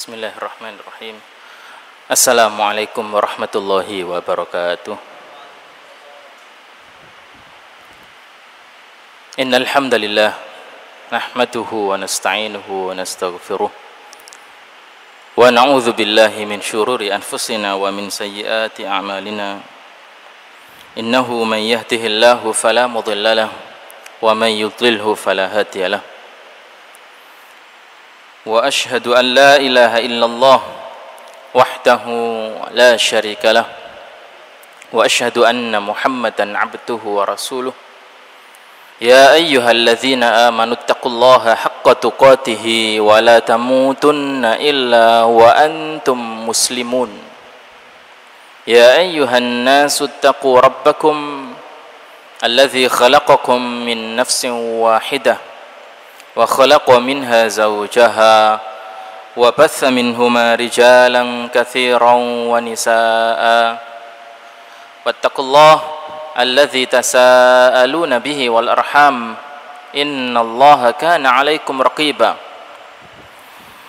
Bismillahirrahmanirrahim. Assalamualaikum warahmatullahi wabarakatuh. Innal hamdalillah nahmaduhu wa nasta'inuhu wa nastaghfiruh wa na'udzu billahi min syururi anfusina wa min sayyiati a'malina. Innahu man yahdihillahu fala mudilla lahu wa man yudlilhu fala hadiya lahu. Wa ashhadu an la ilaha illallah wahdahu la syarika lah wa ashhadu anna Muhammadan abduhu wa rasuluh. Ya ayyuhalladzina amanu taqullaha haqqa tuqatih wa la tamutunna illa wa antum muslimun. Ya ayyuhan nasu taqu rabbakum alladzi khalaqakum min nafsin wahidah wa khalaqa minha zawjaha wa batha minhuma rijalan katsiran wa nisaa wattaqullaha alladzi tasaaluna bihi wal arham innallaha kana 'alaikum raqiba.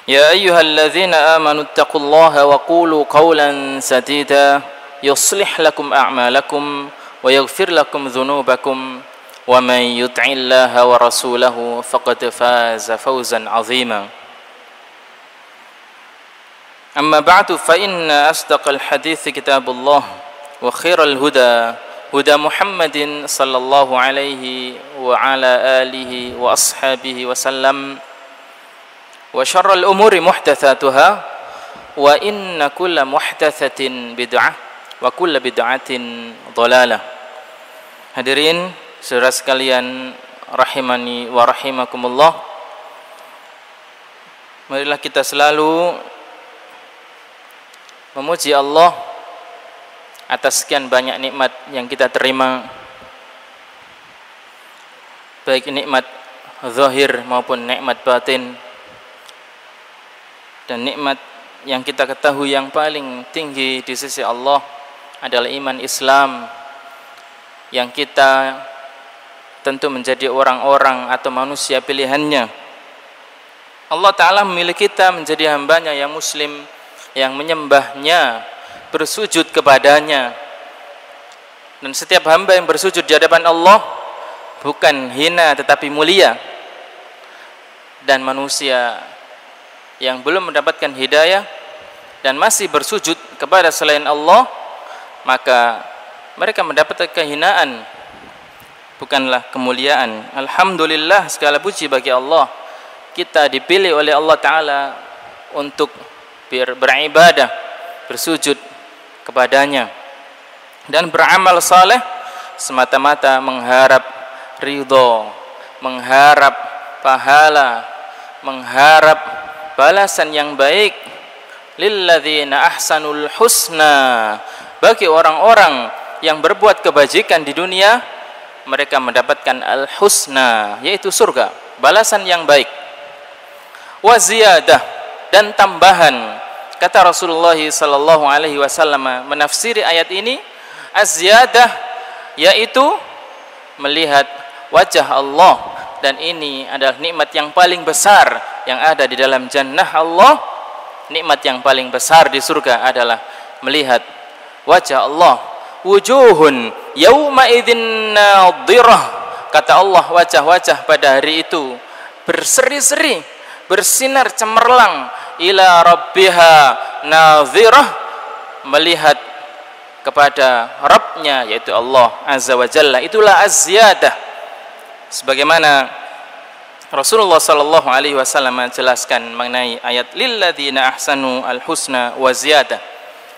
Ya ayyuhalladzina amanu taqullaha wa qulu qawlan sadida yuslih lakum a'malakum wa yaghfir lakum dhunubakum wa man yuti'illaha wa rasulahu faqad faza fawzan 'azima. Amma ba'du fa inna asdaqal hadithi kitabullah wa khairal huda huda Muhammadin sallallahu alaihi wa ala alihi wa ashabihi wa sallam wa syarrul umuri muhdatsatuha wa inna kulla muhdatsatin bid'ah wa kulla bid'atin dhalalah. Hadirin saudara sekalian rahimani wa rahimakumullah, marilah kita selalu memuji Allah atas sekian banyak nikmat yang kita terima, baik nikmat zahir maupun nikmat batin. Dan nikmat yang kita ketahui yang paling tinggi di sisi Allah adalah iman Islam, yang kita tentu menjadi orang-orang atau manusia pilihannya. Allah Ta'ala memilih kita menjadi hambanya yang muslim, yang menyembahnya, bersujud kepadanya. Dan setiap hamba yang bersujud di hadapan Allah bukan hina tetapi mulia. Dan manusia yang belum mendapatkan hidayah dan masih bersujud kepada selain Allah, maka mereka mendapatkan kehinaan, bukanlah kemuliaan. Alhamdulillah, segala puji bagi Allah, kita dipilih oleh Allah Ta'ala untuk beribadah, bersujud kepadanya dan beramal saleh semata-mata mengharap ridho, mengharap pahala, mengharap balasan yang baik. Lilladzina ahsanul husna, bagi orang-orang yang berbuat kebajikan di dunia, mereka mendapatkan al-husna, yaitu surga, balasan yang baik. Wa ziyadah, dan tambahan. Kata Rasulullah sallallahu alaihi wasallam menafsiri ayat ini, az-ziyadah yaitu melihat wajah Allah, dan ini adalah nikmat yang paling besar yang ada di dalam jannah Allah. Nikmat yang paling besar di surga adalah melihat wajah Allah. Wujuhun yauma idzin nadhirah, kata Allah, wajah-wajah pada hari itu berseri-seri, bersinar cemerlang. Ila rabbiha nadhirah, melihat kepada Rabbnya, yaitu Allah Azza wa Jalla. Itulah az-ziyadah, sebagaimana Rasulullah sallallahu alaihi wasallam menjelaskan mengenai ayat lilladzina ahsanu al-husna wa ziyadah.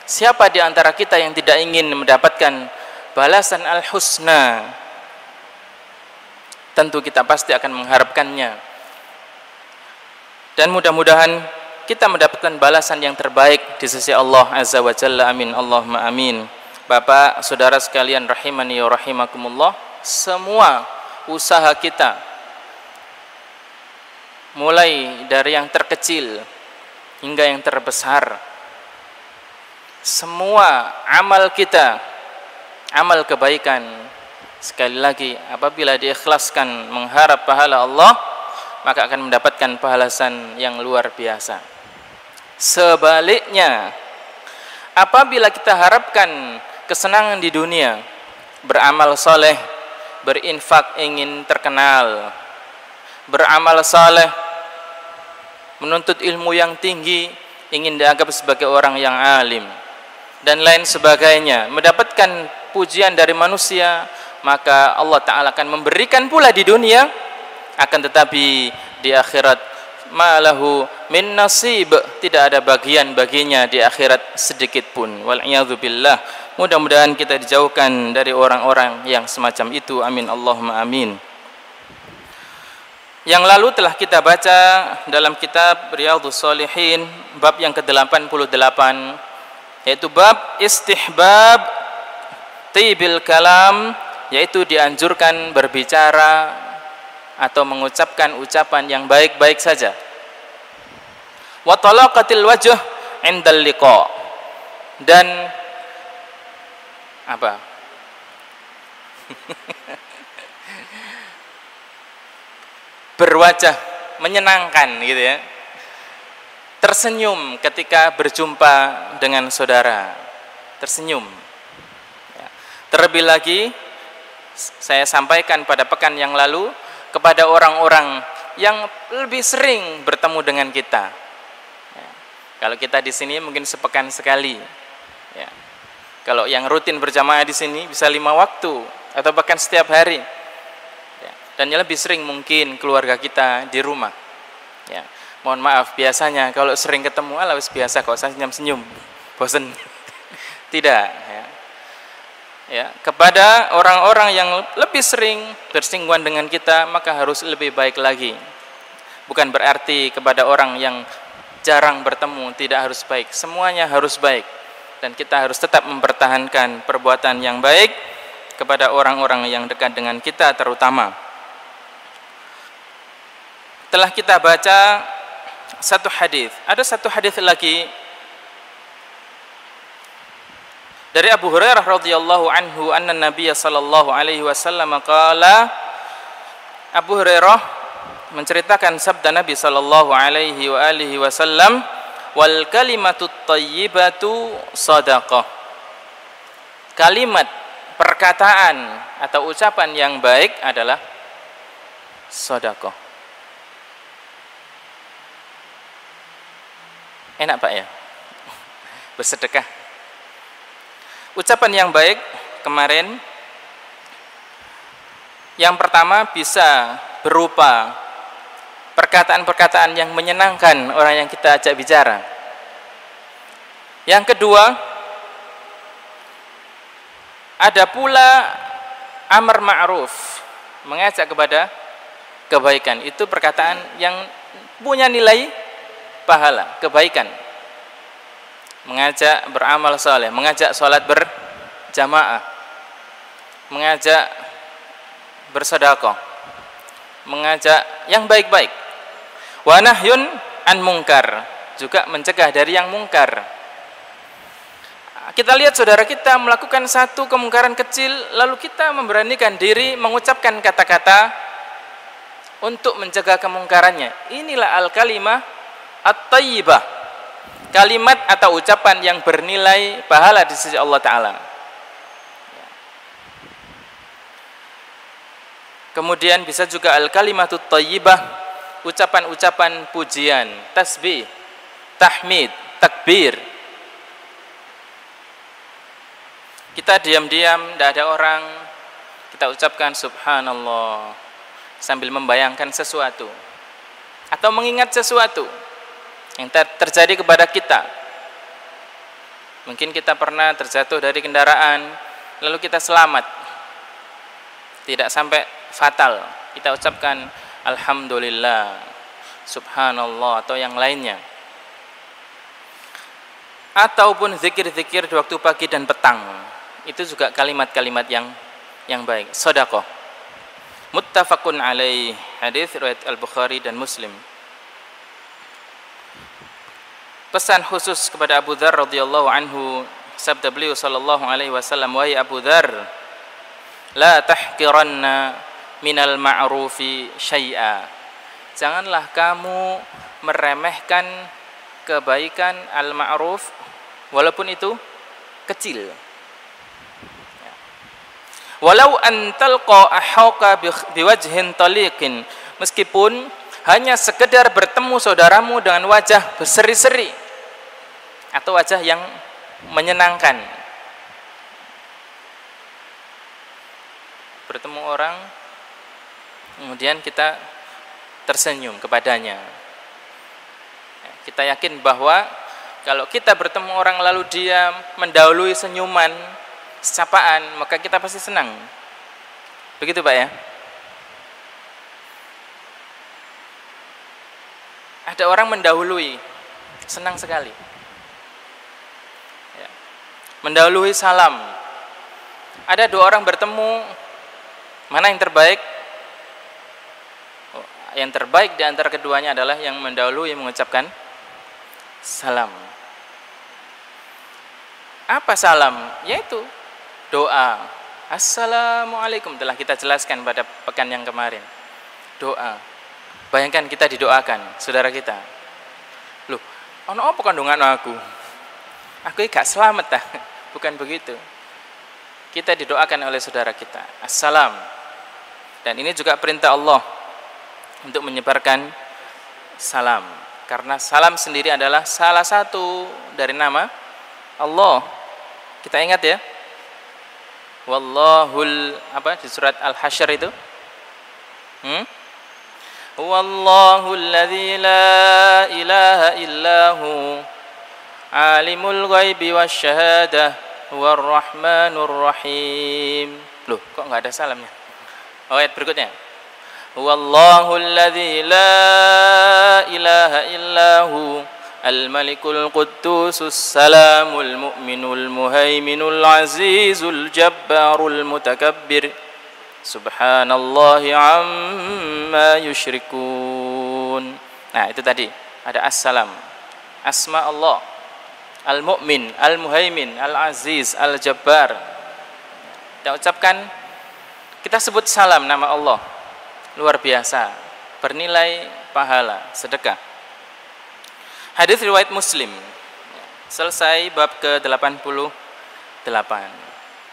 Siapa di antara kita yang tidak ingin mendapatkan balasan al-husna? Tentu kita pasti akan mengharapkannya. Dan mudah-mudahan kita mendapatkan balasan yang terbaik di sisi Allah Azza wa Jalla. Amin, Allahumma amin. Bapak, saudara sekalian rahimani wa rahimakumullah, semua usaha kita, mulai dari yang terkecil hingga yang terbesar, semua amal kita, amal kebaikan, sekali lagi apabila diikhlaskan mengharap pahala Allah, maka akan mendapatkan balasan yang luar biasa. Sebaliknya, apabila kita harapkan kesenangan di dunia, beramal soleh, berinfak ingin terkenal, beramal soleh, menuntut ilmu yang tinggi, ingin dianggap sebagai orang yang alim, dan lain sebagainya, mendapatkan pujian dari manusia, maka Allah Ta'ala akan memberikan pula di dunia, akan tetapi di akhirat malahu min nasib, tidak ada bagian baginya di akhirat sedikit pun. Wal'iyadzubillah. Mudah-mudahan kita dijauhkan dari orang-orang yang semacam itu. Amin Allahumma amin. Yang lalu telah kita baca dalam kitab Riyadhus Shalihin bab yang ke-88, yaitu bab istihbab tibil kalam, yaitu dianjurkan berbicara atau mengucapkan ucapan yang baik-baik saja. Wa talaqatil wajh 'indal liqa, dan apa? Berwajah menyenangkan gitu ya. Tersenyum ketika berjumpa dengan saudara. Tersenyum. Ya. Terlebih lagi saya sampaikan pada pekan yang lalu kepada orang-orang yang lebih sering bertemu dengan kita. Ya. Kalau kita di sini mungkin sepekan sekali. Ya. Kalau yang rutin berjamaah di sini bisa 5 waktu atau bahkan setiap hari. Ya. Dan yang lebih sering mungkin keluarga kita di rumah. Ya. Mohon maaf, biasanya kalau sering ketemu, wis biasa kok senyum-senyum, bosen. Tidak. Ya. Ya, kepada orang-orang yang lebih sering bersinggungan dengan kita, maka harus lebih baik lagi. Bukan berarti kepada orang yang jarang bertemu tidak harus baik. Semuanya harus baik, dan kita harus tetap mempertahankan perbuatan yang baik kepada orang-orang yang dekat dengan kita terutama. Telah kita baca satu hadis. Ada satu hadis lagi dari Abu Hurairah radhiyallahu anhu, anna Nabiy sallallahu alaihi wasallam qala. Abu Hurairah menceritakan sabda Nabi sallallahu alaihi wasallam, wal kalimatut thayyibatu shadaqah. Kalimat, perkataan atau ucapan yang baik adalah sedekah. Enak Pak ya? Bersedekah. Ucapan yang baik kemarin, yang pertama bisa berupa perkataan-perkataan yang menyenangkan orang yang kita ajak bicara. Yang kedua, ada pula amar ma'ruf, mengajak kepada kebaikan. Itu perkataan yang punya nilai pahala, kebaikan. Mengajak beramal saleh, mengajak sholat berjamaah, mengajak bersedekah, mengajak yang baik-baik. Wa nahyun an mungkar, juga mencegah dari yang mungkar. Kita lihat saudara kita melakukan satu kemungkaran kecil, lalu kita memberanikan diri mengucapkan kata-kata untuk mencegah kemungkarannya. Inilah al-kalimah at-thayyibah, kalimat atau ucapan yang bernilai pahala di sisi Allah Ta'ala. Kemudian bisa juga al-kalimatut thayyibah, ucapan-ucapan pujian, tasbih, tahmid, takbir. Kita diam-diam, tidak ada orang, kita ucapkan subhanallah sambil membayangkan sesuatu atau mengingat sesuatu yang terjadi kepada kita. Mungkin kita pernah terjatuh dari kendaraan, lalu kita selamat, tidak sampai fatal. Kita ucapkan alhamdulillah, subhanallah, atau yang lainnya. Ataupun zikir-zikir di waktu pagi dan petang, itu juga kalimat-kalimat yang baik. Sedekah. Muttafaqun alaih, hadis riwayat Al-Bukhari dan Muslim. Pesan khusus kepada Abu Dzar radhiyallahu anhu, sabda beliau sallallahu alaihi wasallam, wahai Abu Dzar, la tahqiranna minal ma'rufi syai'a. Janganlah kamu meremehkan kebaikan al-ma'ruf walaupun itu kecil. Walau an talqa ahauka biwajhin taliqin, meskipun hanya sekedar bertemu saudaramu dengan wajah berseri-seri atau wajah yang menyenangkan. Bertemu orang kemudian kita tersenyum kepadanya. Kita yakin bahwa kalau kita bertemu orang lalu dia mendahului senyuman, sapaan, maka kita pasti senang. Begitu Pak ya? Ada orang mendahului, senang sekali. Ya. Mendahului salam. Ada dua orang bertemu, mana yang terbaik? Yang terbaik di antara keduanya adalah yang mendahului mengucapkan salam. Apa salam? Yaitu doa. Assalamualaikum, telah kita jelaskan pada pekan yang kemarin. Doa. Bayangkan kita didoakan, saudara kita. Loh, ono apa kandungan aku? Aku gak selamat dah. Bukan begitu. Kita didoakan oleh saudara kita. Assalam. Dan ini juga perintah Allah untuk menyebarkan salam. Karena salam sendiri adalah salah satu dari nama Allah. Kita ingat ya. Wallahul apa di surat Al-Hasyr itu? Wallahu alladzi la ilaha illahu alimul ghaibi wasyahadah huwar rahmanur rahim. Loh, kok enggak ada salamnya? Oh, ayat berikutnya. Wallahu alladzi la ilaha illahu al-malikul quddusus salamul mu'minul muhaiminul azizul jabbarul mutakabbir. Subhanallahi amma yusyrikun. Nah, itu tadi ada assalam. Asma Allah. Al-Mu'min, Al-Muhaimin, Al-Aziz, Al-Jabbar. Kita ucapkan, kita sebut salam nama Allah. Luar biasa. Bernilai pahala, sedekah. Hadis riwayat Muslim. Selesai bab ke-88.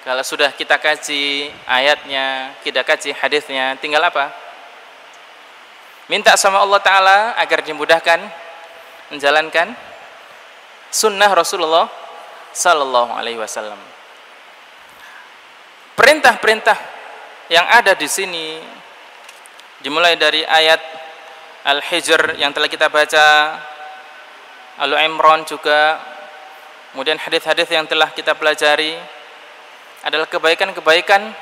Kalau sudah kita kaji ayatnya, kita kaji hadisnya, tinggal apa? Minta sama Allah Ta'ala agar dimudahkan menjalankan sunnah Rasulullah Sallallahu Alaihi Wasallam. Perintah-perintah yang ada di sini dimulai dari ayat Al-Hijr yang telah kita baca, Al-Imran juga, kemudian hadis-hadis yang telah kita pelajari adalah kebaikan-kebaikan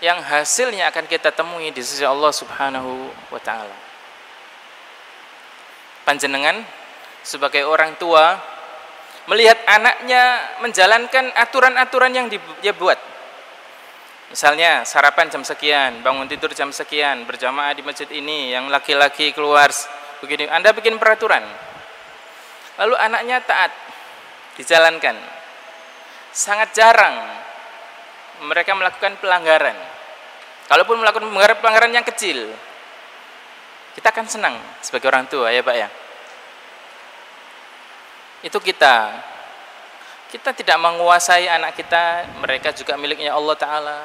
yang hasilnya akan kita temui di sisi Allah Subhanahu wa Ta'ala. Panjenengan sebagai orang tua melihat anaknya menjalankan aturan-aturan yang dia buat. Misalnya sarapan jam sekian, bangun tidur jam sekian, berjamaah di masjid ini, yang laki-laki keluar begini. Anda bikin peraturan, lalu anaknya taat, dijalankan. Sangat jarang mereka melakukan pelanggaran. Kalaupun melakukan pelanggaran yang kecil, kita akan senang sebagai orang tua, ya Pak ya. Itu kita tidak menguasai anak kita, mereka juga miliknya Allah Ta'ala.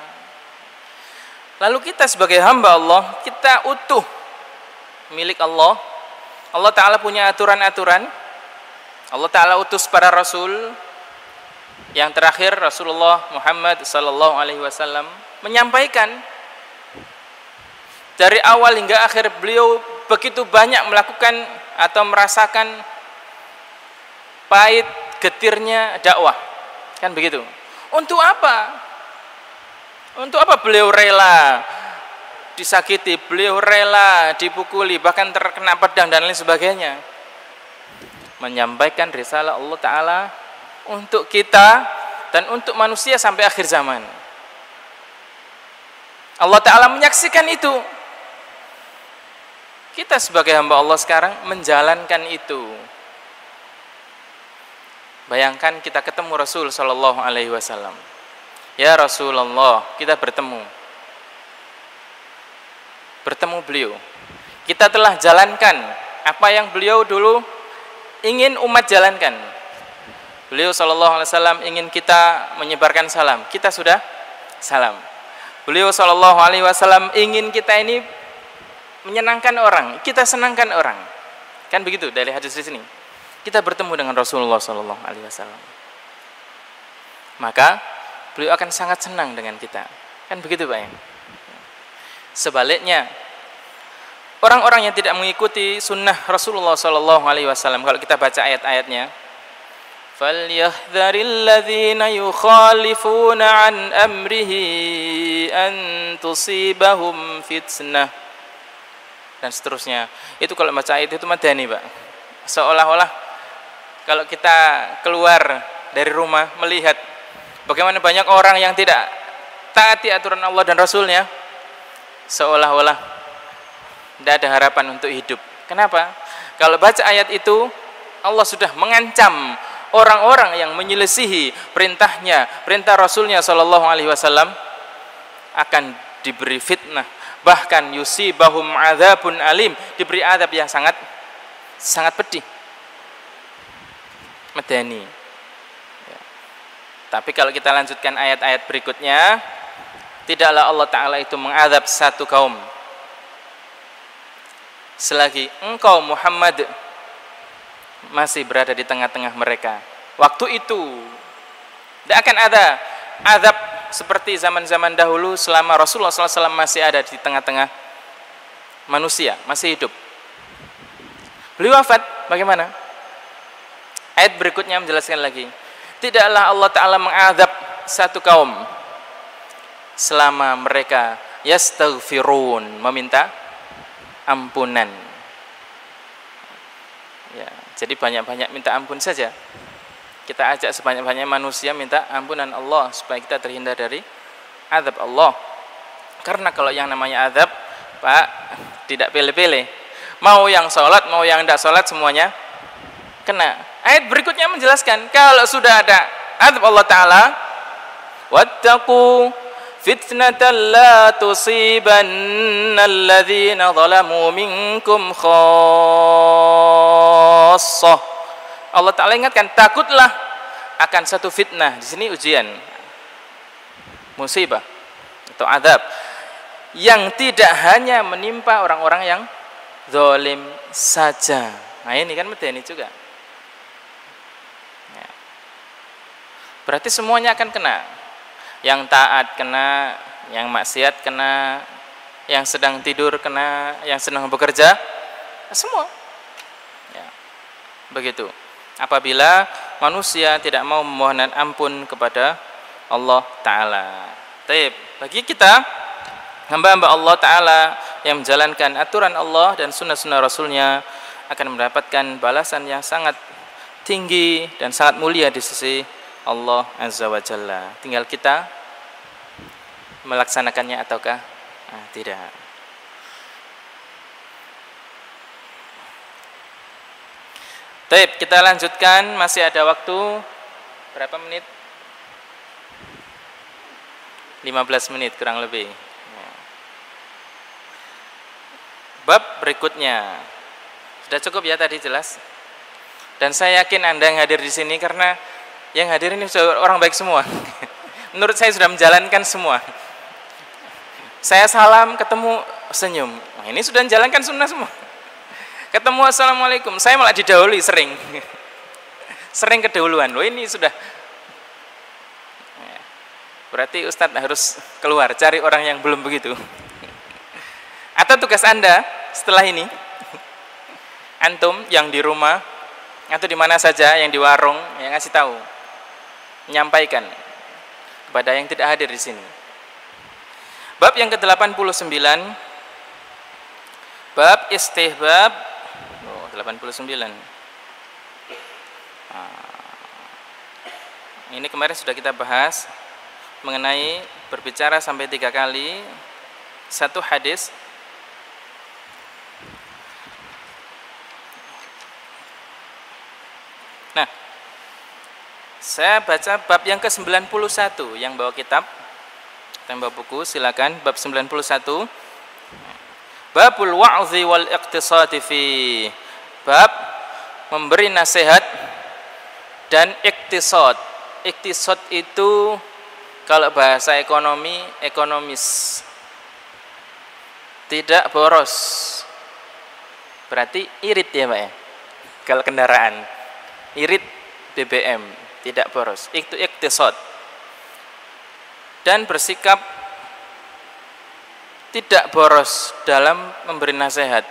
Lalu kita sebagai hamba Allah, kita utuh milik Allah. Allah Ta'ala punya aturan-aturan. Allah Ta'ala utus para Rasul. Yang terakhir Rasulullah Muhammad Sallallahu Alaihi Wasallam menyampaikan dari awal hingga akhir beliau begitu banyak melakukan atau merasakan pahit getirnya dakwah, kan begitu. Untuk apa? Untuk apa beliau rela disakiti, beliau rela dipukuli, bahkan terkena pedang dan lain sebagainya? Menyampaikan risalah Allah Ta'ala untuk kita dan untuk manusia sampai akhir zaman. Allah Ta'ala menyaksikan itu. Kita sebagai hamba Allah sekarang menjalankan itu. Bayangkan kita ketemu Rasul Sallallahu Alaihi Wasallam. Ya Rasulullah, kita bertemu beliau. Kita telah jalankan apa yang beliau dulu ingin umat jalankan. Beliau sallallahu alaihi wasallam ingin kita menyebarkan salam, kita sudah salam. Beliau sallallahu alaihi wasallam ingin kita ini menyenangkan orang, kita senangkan orang. Kan begitu dari hadis di sini. Kita bertemu dengan Rasulullah sallallahu alaihi wasallam. Maka beliau akan sangat senang dengan kita. Kan begitu, Pak ya? Sebaliknya, orang-orang yang tidak mengikuti sunnah Rasulullah sallallahu alaihi wasallam, kalau kita baca ayat-ayatnya, فَلْيَحْذَرِ الَّذِينَ يُخَالِفُونَ عَنْ أَمْرِهِ أَنْ تُصِيبَهُمْ فِتْنَةٌ, dan seterusnya. Itu kalau baca ayat itu madani, Pak. Seolah-olah kalau kita keluar dari rumah melihat bagaimana banyak orang yang tidak taati aturan Allah dan Rasulnya, seolah-olah tidak ada harapan untuk hidup. Kenapa? Kalau baca ayat itu, Allah sudah mengancam orang-orang yang menyelisihi perintahnya, perintah Rasulnya sallallahu alaihi wasallam akan diberi fitnah, bahkan yusibahum adzabun alim, diberi azab yang sangat pedih. Madani. Ya. Tapi kalau kita lanjutkan ayat-ayat berikutnya, tidaklah Allah Ta'ala itu mengazab satu kaum selagi engkau Muhammad masih berada di tengah-tengah mereka. Waktu itu tidak akan ada azab seperti zaman-zaman dahulu selama Rasulullah SAW masih ada di tengah-tengah manusia, masih hidup. Beliau wafat, bagaimana? Ayat berikutnya menjelaskan lagi. Tidaklah Allah Ta'ala mengazab satu kaum selama mereka yastaghfirun, meminta ampunan. Ya, jadi banyak-banyak minta ampun saja. Kita ajak sebanyak-banyak manusia minta ampunan Allah supaya kita terhindar dari azab Allah. Karena kalau yang namanya azab, Pak, tidak pilih-pilih. Mau yang sholat, mau yang tidak sholat, semuanya kena. Ayat berikutnya menjelaskan, kalau sudah ada azab Allah Ta'ala, wattaqu fitnatan la tusibanna alladhina zalamu minkum khassah. Allah Ta'ala ingatkan, takutlah akan satu fitnah. Di sini ujian, musibah atau azab yang tidak hanya menimpa orang-orang yang zalim saja. Nah ini kan medeni juga. Ya. Berarti semuanya akan kena. Yang taat kena, yang maksiat kena, yang sedang tidur kena, yang sedang bekerja, semua. Ya. Begitu. Apabila manusia tidak mau memohon ampun kepada Allah Ta'ala. Taib. Bagi kita, hamba-hamba Allah Ta'ala yang menjalankan aturan Allah dan sunnah-sunnah Rasulnya akan mendapatkan balasan yang sangat tinggi dan sangat mulia di sisi Allah Azza wa Jalla. Tinggal kita melaksanakannya ataukah tidak. Baik, kita lanjutkan, masih ada waktu berapa menit? 15 menit kurang lebih. Bab berikutnya. Sudah cukup ya tadi, jelas? Dan saya yakin Anda yang hadir di sini, karena yang hadir ini sudah orang baik semua. Menurut saya sudah menjalankan semua. Saya salam, ketemu, senyum. Nah, ini sudah menjalankan sunnah semua. Ketemu, assalamualaikum. Saya malah didahului sering. Sering kedahuluan. Loh ini sudah. Berarti Ustadz harus keluar, cari orang yang belum begitu. Atau tugas Anda setelah ini, antum yang di rumah, atau di mana saja, yang di warung, yang ngasih tahu, menyampaikan kepada yang tidak hadir di sini. Bab yang ke-89, bab istihbab 89. Ini kemarin sudah kita bahas mengenai berbicara sampai 3 kali satu hadis. Nah, saya baca bab yang ke-91. Yang bawa kitab, yang bawa buku, silakan. Bab 91. Babul wa'zi wal iqtisadi fi. Bab memberi nasihat, dan iktisad. Iktisad itu kalau bahasa ekonomi, ekonomis. Tidak boros. Berarti irit ya Pak ya. Kalau kendaraan, irit BBM, tidak boros. Itu iktisad. Dan bersikap tidak boros dalam memberi nasihat.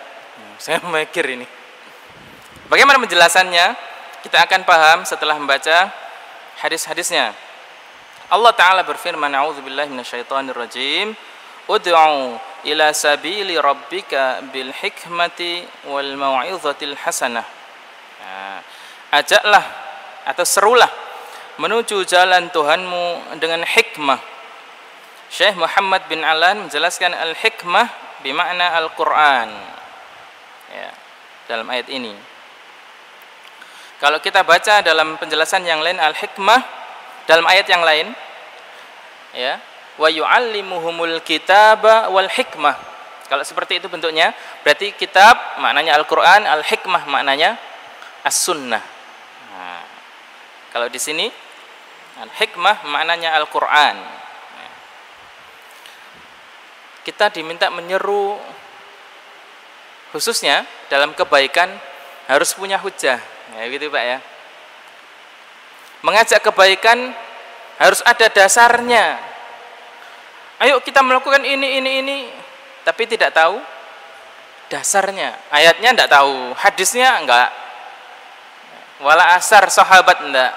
Saya mikir ini. Bagaimana penjelasannya? Kita akan paham setelah membaca hadis-hadisnya. Allah Ta'ala berfirman, a'udzubillahi minasyaitonirrajim, ud'u ila sabili rabbika bil hikmati wal mau'izatil hasanah. Ajaklah atau serulah menuju jalan Tuhanmu dengan hikmah. Syekh Muhammad bin Alan menjelaskan al-hikmah bermakna Al-Quran ya, dalam ayat ini. Kalau kita baca dalam penjelasan yang lain, al-hikmah dalam ayat yang lain ya, wa yu'allimuhumul kitaba wal hikmah. Kalau seperti itu bentuknya, berarti kitab maknanya Al-Quran, al-hikmah maknanya as-sunnah. Nah, kalau di sini al-hikmah maknanya Al-Quran. Kita diminta menyeru khususnya dalam kebaikan harus punya hujah, ya gitu Pak ya. Mengajak kebaikan harus ada dasarnya. Ayo kita melakukan ini, tapi tidak tahu dasarnya. Ayatnya tidak tahu, hadisnya enggak. Wala asar sahabat enggak.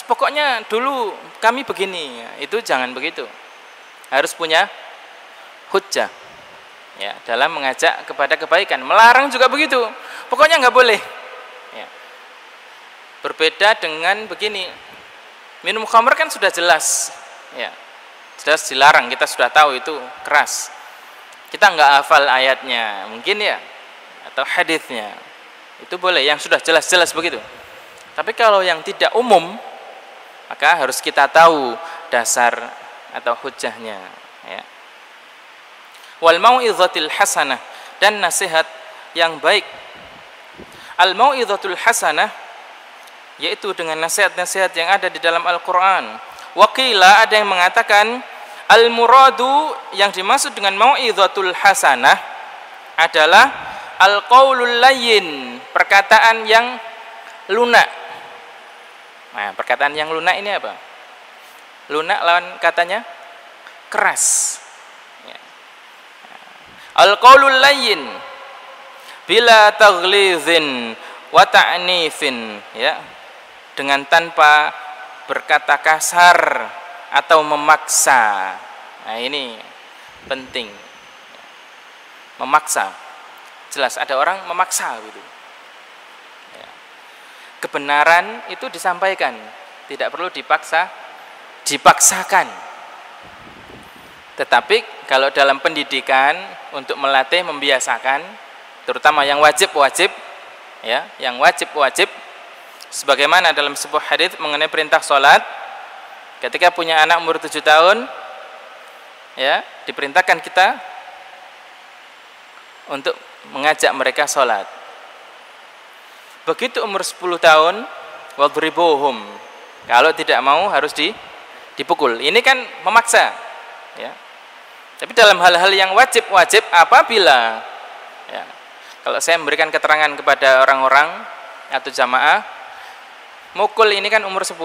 Pokoknya dulu kami begini, itu jangan begitu. Harus punya hujjah ya dalam mengajak kepada kebaikan. Melarang juga begitu, pokoknya nggak boleh ya. Berbeda dengan begini, minum khamr kan sudah jelas ya, jelas dilarang, kita sudah tahu itu keras, kita nggak hafal ayatnya mungkin ya atau hadisnya, itu boleh yang sudah jelas-jelas begitu. Tapi kalau yang tidak umum, maka harus kita tahu dasar atau hujjahnya ya. Wal mau'izatil hasanah, dan nasihat yang baik. Al mau'izatul hasanah yaitu dengan nasihat-nasihat yang ada di dalam Al-Qur'an. Waqila, ada yang mengatakan al muradu, yang dimaksud dengan mau'izatul hasanah adalah al qaulul layyin, perkataan yang lunak. Nah, perkataan yang lunak ini apa? Lunak lawan katanya keras. Al-qaulul layyin bila taghlizin wa ta'nifin ya, dengan tanpa berkata kasar atau memaksa. Nah, ini penting. Memaksa. Jelas ada orang memaksa gitu. Ya. Kebenaran itu disampaikan, tidak perlu dipaksakan. Tetapi kalau dalam pendidikan untuk melatih, membiasakan, terutama yang wajib-wajib ya, yang wajib-wajib, sebagaimana dalam sebuah hadis mengenai perintah sholat, ketika punya anak umur 7 tahun ya, diperintahkan kita untuk mengajak mereka sholat. Begitu umur 10 tahun, wadribuhum, kalau tidak mau harus dipukul. Ini kan memaksa ya. Tapi dalam hal-hal yang wajib-wajib, apabila ya, kalau saya memberikan keterangan kepada orang-orang atau jamaah, mukul ini kan umur 10.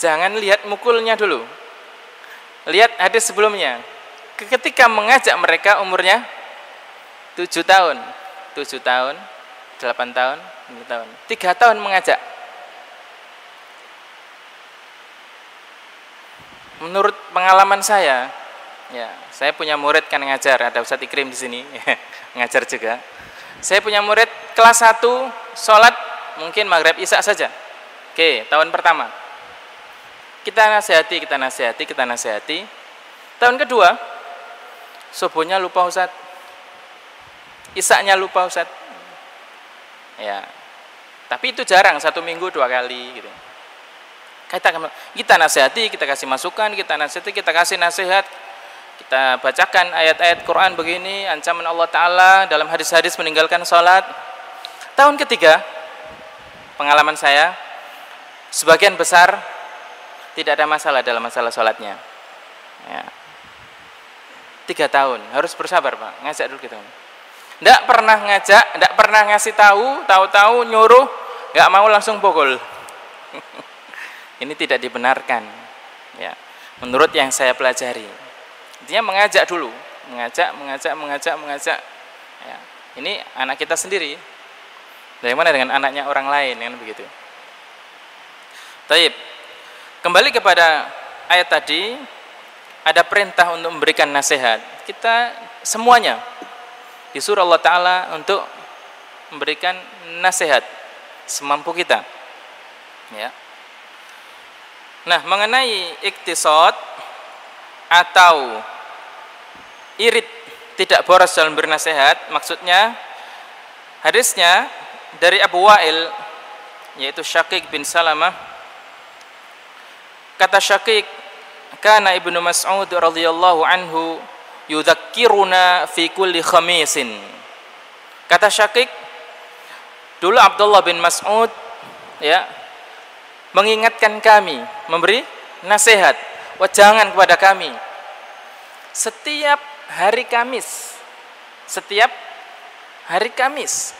Jangan lihat mukulnya dulu, lihat hadis sebelumnya. Ketika mengajak mereka umurnya 7 tahun, 7 tahun, 8 tahun, 9 tahun, 3 tahun mengajak. Menurut pengalaman saya, ya, saya punya murid kan ngajar, ada Ustadz Ikrim di sini, ngajar juga. Saya punya murid kelas 1, sholat mungkin maghrib isya saja. Oke, tahun pertama. Kita nasihati. Tahun kedua, subuhnya lupa Ustadz, isyanya lupa Ustadz. Ya, tapi itu jarang, 1 minggu 2 kali gitu. Kita nasihati, kita kasih masukan, kita nasihati, kita kasih nasihat, kita bacakan ayat-ayat Quran begini, ancaman Allah Ta'ala dalam hadis-hadis meninggalkan sholat. Tahun ketiga, pengalaman saya, sebagian besar tidak ada masalah dalam masalah sholatnya. Ya. 3 tahun, harus bersabar Pak, ngajak dulu kita. Tidak pernah ngajak, tidak pernah ngasih tahu nyuruh, nggak mau langsung pukul. Ini tidak dibenarkan. Ya. Menurut yang saya pelajari, dia mengajak dulu, mengajak. Ya. Ini anak kita sendiri. Bagaimana dengan anaknya orang lain, kan begitu. Taib. Kembali kepada ayat tadi, ada perintah untuk memberikan nasihat. Kita semuanya disuruh Allah Ta'ala untuk memberikan nasihat semampu kita. Ya. Nah, mengenai iktisad atau irit tidak boros dalam bernasihat, maksudnya hadisnya dari Abu Wa'il, yaitu Syaqiq bin Salamah. Kata Syaqiq, kana Ibnu Mas'ud radhiyallahu anhu yudzakkiruna fi kulli khamisin. Kata Syaqiq, dulu Abdullah bin Mas'ud ya mengingatkan kami, memberi nasihat, wejangan kepada kami setiap hari Kamis. Setiap hari Kamis.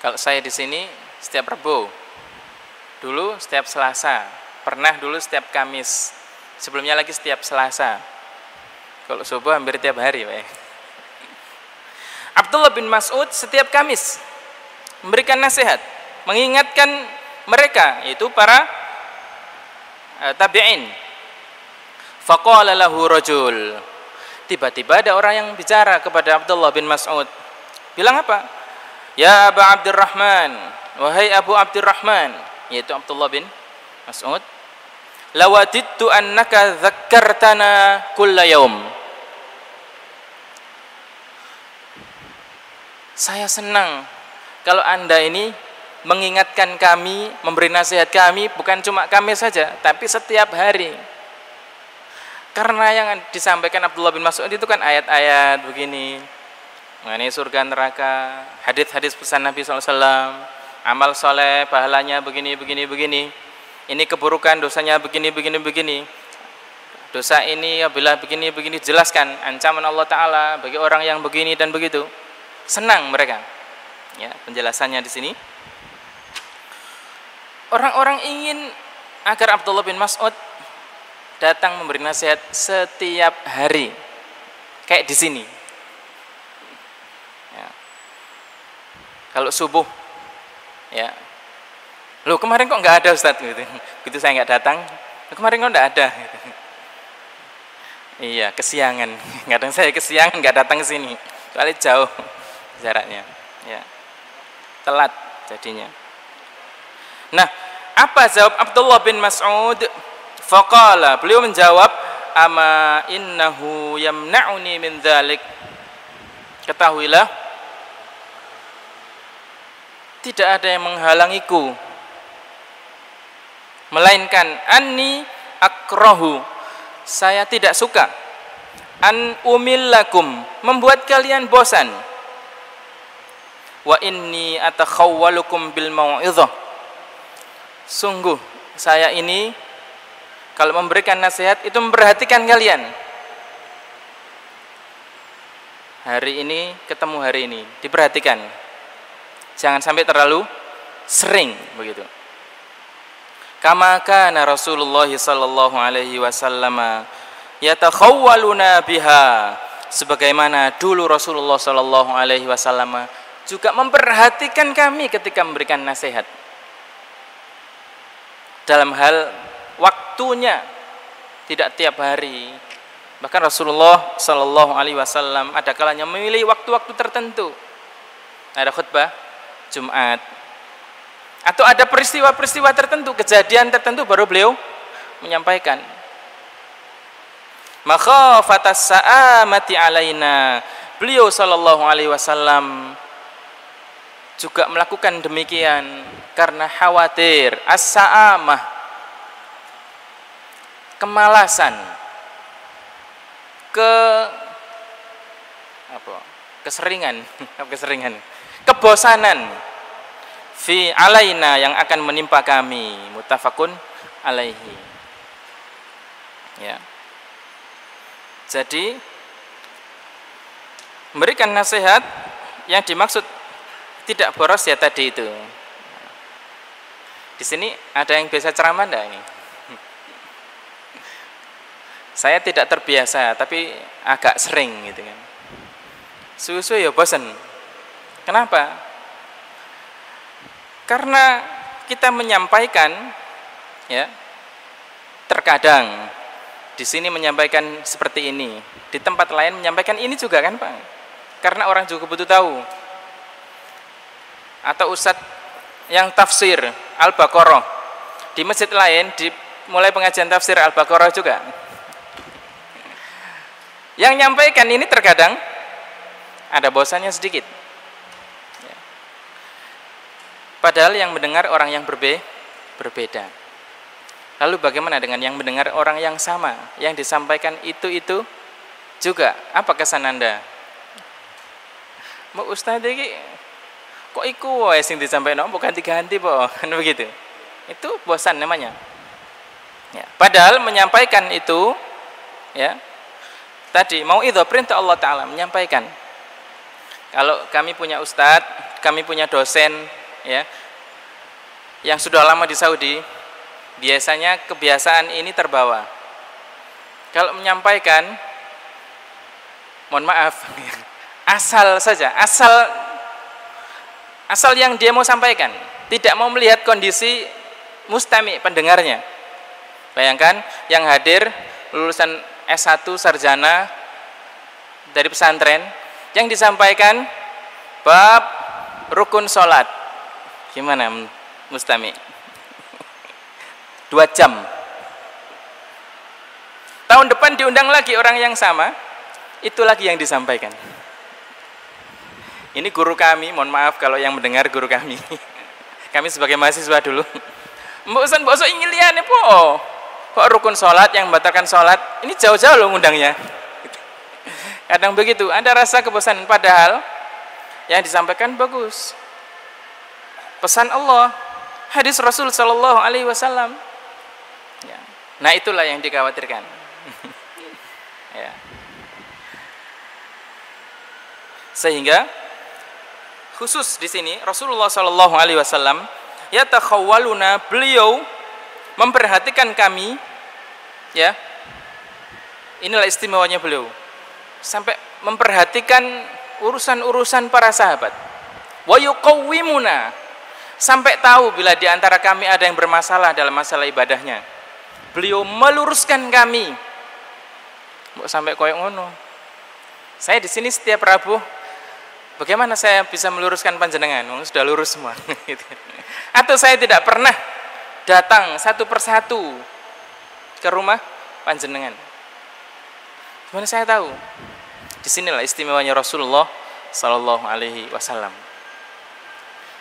Kalau saya di sini setiap Rabu. Dulu setiap Selasa, pernah dulu setiap Kamis, sebelumnya lagi setiap Selasa. Kalau subuh hampir tiap hari, Pak. Abdullah bin Mas'ud setiap Kamis memberikan nasihat, mengingatkan mereka, yaitu para tabi'in. Faqala lahu rajul. Tiba-tiba ada orang yang bicara kepada Abdullah bin Mas'ud. Bilang apa? Ya Aba Abdurrahman, wahai Abu Abdurrahman, yaitu Abdullah bin Mas'ud, lawadittu annaka dzakkartana kulla yaum. Saya senang kalau Anda ini mengingatkan kami, memberi nasihat kami, bukan cuma kami saja, tapi setiap hari. Karena yang disampaikan Abdullah bin Mas'ud itu kan ayat-ayat begini, mengenai surga neraka, hadis-hadis pesan Nabi SAW, amal soleh, pahalanya begini. Ini keburukan, dosanya begini. Dosa ini apabila begini, jelaskan ancaman Allah Ta'ala bagi orang yang begini dan begitu. Senang mereka. Ya, penjelasannya di sini. Orang-orang ingin agar Abdullah bin Mas'ud datang memberi nasihat setiap hari, kayak di sini. Ya. Kalau subuh, ya, loh kemarin kok nggak ada Ustadz gitu. Gitu saya nggak datang. Kemarin kok nggak ada. Gitu. Iya, kesiangan. Kadang saya kesiangan nggak datang ke sini, soalnya jauh jaraknya. Ya, telat jadinya. Nah, apa jawab Abdullah bin Mas'ud? Faqala, beliau menjawab, ama innahu yamna'uni min dzalik. Ketahuilah, tidak ada yang menghalangiku, melainkan anni akrahu, saya tidak suka, an umillakum, membuat kalian bosan, wa inni atakhawwalukum bil mau'izah, sungguh saya ini kalau memberikan nasihat itu memperhatikan kalian. Hari ini ketemu hari ini, diperhatikan. Jangan sampai terlalu sering begitu. Kama kana Rasulullah sallallahu alaihi wasallam yatakhawwaluna biha, sebagaimana dulu Rasulullah sallallahu alaihi wasallam juga memperhatikan kami ketika memberikan nasihat. Dalam hal waktunya, tidak tiap hari. Bahkan Rasulullah sallallahu alaihi wasallam ada kalanya memilih waktu-waktu tertentu. Ada khutbah Jumat, atau ada peristiwa-peristiwa tertentu, kejadian tertentu, baru beliau menyampaikan. Makhafatas sa'amati alaina, beliau sallallahu alaihi wasallam juga melakukan demikian karena khawatir as-sa'amah, kemalasan, keseringan, keseringan, kebosanan fi alaina yang akan menimpa kami, muttafaqun alaihi. Ya. Jadi memberikan nasihat yang dimaksud tidak boros ya tadi itu. Di sini ada yang biasa ceramah enggak ini? Saya tidak terbiasa, tapi agak sering gitu kan. Susu ya bosan. Kenapa? Karena kita menyampaikan, ya, terkadang di sini menyampaikan seperti ini, di tempat lain menyampaikan ini juga kan Pak? Karena orang juga butuh tahu. Atau ustadz yang tafsir Al-Baqarah di masjid lain mulai pengajian tafsir Al-Baqarah juga. Yang nyampaikan ini terkadang ada bosannya sedikit. Ya. Padahal yang mendengar orang yang berbeda. Lalu bagaimana dengan yang mendengar orang yang sama, yang disampaikan itu juga? Apa kesan Anda? Mau ustaz iki kok iku wae sing disampaikan bukan ganti-ganti po, kan begitu. Itu bosan namanya. Ya. Padahal menyampaikan itu, ya, tadi mau itu perintah Allah Ta'ala menyampaikan. Kalau kami punya ustadz, kami punya dosen, ya, yang sudah lama di Saudi, biasanya kebiasaan ini terbawa. Kalau menyampaikan, mohon maaf, asal saja, asal yang dia mau sampaikan, tidak mau melihat kondisi mustami pendengarnya. Bayangkan yang hadir lulusan S1 sarjana dari pesantren, yang disampaikan bab rukun sholat. Gimana mustami? 2 jam. Tahun depan diundang lagi orang yang sama, itu lagi yang disampaikan. Ini guru kami, mohon maaf kalau yang mendengar guru kami. Kami sebagai mahasiswa dulu. Mbok ingin liane po. Kok rukun sholat yang membatalkan sholat, ini jauh-jauh loh ngundangnya. Kadang begitu, ada rasa kebosanan, padahal yang disampaikan bagus. Pesan Allah, hadis Rasul Sallallahu Alaihi Wasallam. Ya. Nah itulah yang dikhawatirkan. Ya. Sehingga khusus di sini Rasulullah Sallallahu Alaihi Wasallam yatakhawwaluna, beliau memperhatikan kami, ya. Inilah istimewanya beliau, sampai memperhatikan urusan-urusan para sahabat. Wa yuqawwimuna, sampai tahu bila di antara kami ada yang bermasalah dalam masalah ibadahnya. Beliau meluruskan kami. Mbok sampai koyok ngono. Saya di sini setiap Rabu, bagaimana saya bisa meluruskan panjenengan? Sudah lurus semua. Atau saya tidak pernah datang satu persatu ke rumah panjenengan. Gimana saya tahu? Disinilah istimewanya Rasulullah Sallallahu Alaihi Wasallam.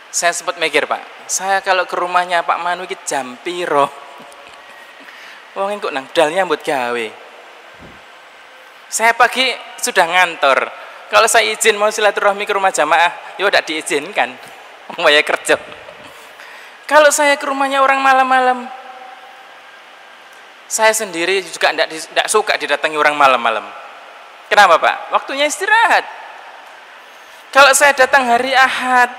Saya sempat mikir Pak, saya kalau ke rumahnya Pak Manu iki jam piro? Wong engko nang dalnya mbut gawe. Saya pagi sudah ngantor. Kalau saya izin mau silaturahmi ke rumah jamaah, ya udah diizinkan. Wong ya kerja. Kalau saya ke rumahnya orang malam-malam, saya sendiri juga tidak suka didatangi orang malam-malam. Kenapa Pak? Waktunya istirahat. Kalau saya datang hari Ahad,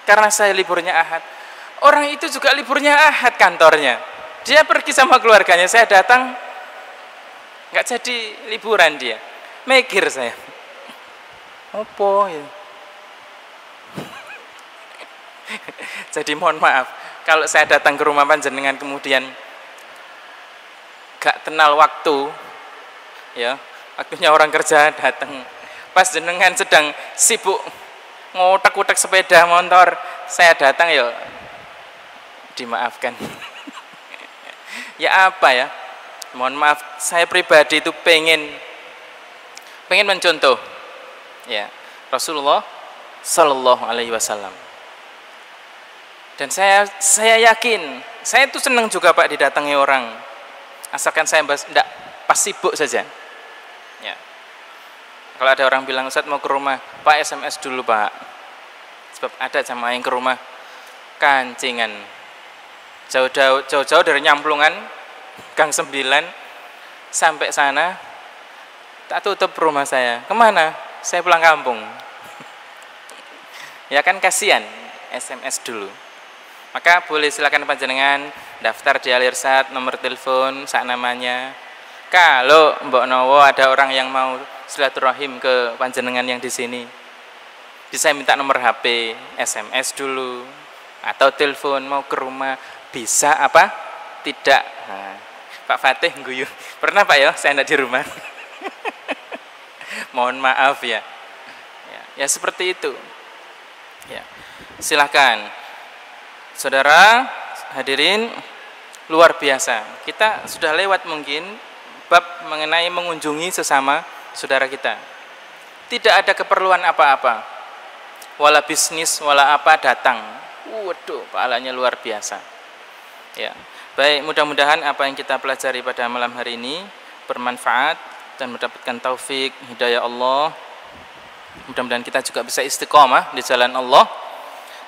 karena saya liburnya Ahad, orang itu juga liburnya Ahad kantornya. Dia pergi sama keluarganya, saya datang, nggak jadi liburan dia. Mikir saya, opo ya? Jadi mohon maaf kalau saya datang ke rumah panjenengan kemudian gak kenal waktu, ya, waktunya orang kerja datang, pas jenengan sedang sibuk ngotak-utak sepeda motor, saya datang, ya dimaafkan. Ya apa ya, mohon maaf, saya pribadi itu pengen mencontoh, ya, Rasulullah Sallallahu Alaihi Wasallam. Dan saya yakin, saya itu senang juga Pak didatangi orang, asalkan saya tidak pas sibuk saja. Ya. Kalau ada orang bilang, Ustaz mau ke rumah, Pak SMS dulu Pak. Sebab ada jamaah yang ke rumah Kancingan, jauh-jauh dari Nyamplungan, Gang 9 sampai sana, tak tutup rumah saya. Kemana? Saya pulang kampung. Ya kan kasihan, SMS dulu. Maka boleh silakan panjenengan daftar di Alirsat, nomor telepon, sak namanya. Kalau Mbok Nowo ada orang yang mau silaturahim ke panjenengan yang di sini, bisa minta nomor HP, SMS dulu, atau telepon mau ke rumah, bisa apa? Tidak. Nah, Pak Fatih guyu. Pernah Pak ya, saya tidak di rumah. Mohon maaf ya. Ya seperti itu. Ya, silahkan. Saudara hadirin, luar biasa. Kita sudah lewat mungkin bab mengenai mengunjungi sesama saudara kita. Tidak ada keperluan apa-apa, wala bisnis, wala apa datang. Waduh, pahalanya luar biasa. Ya, baik, mudah-mudahan apa yang kita pelajari pada malam hari ini bermanfaat dan mendapatkan taufik hidayah Allah. Mudah-mudahan kita juga bisa istiqomah di jalan Allah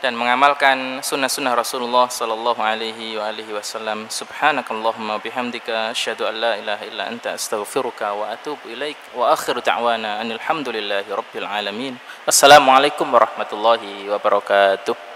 dan mengamalkan sunnah-sunnah Rasulullah sallallahu alaihi wasallam. Subhanakallahumma bihamdika asyhadu an la ilaha illa anta astaghfiruka wa atubu ilaik wa akhiru da'wana anil hamdulillahi rabbil alamin. Wassalamualaikum warahmatullahi wabarakatuh.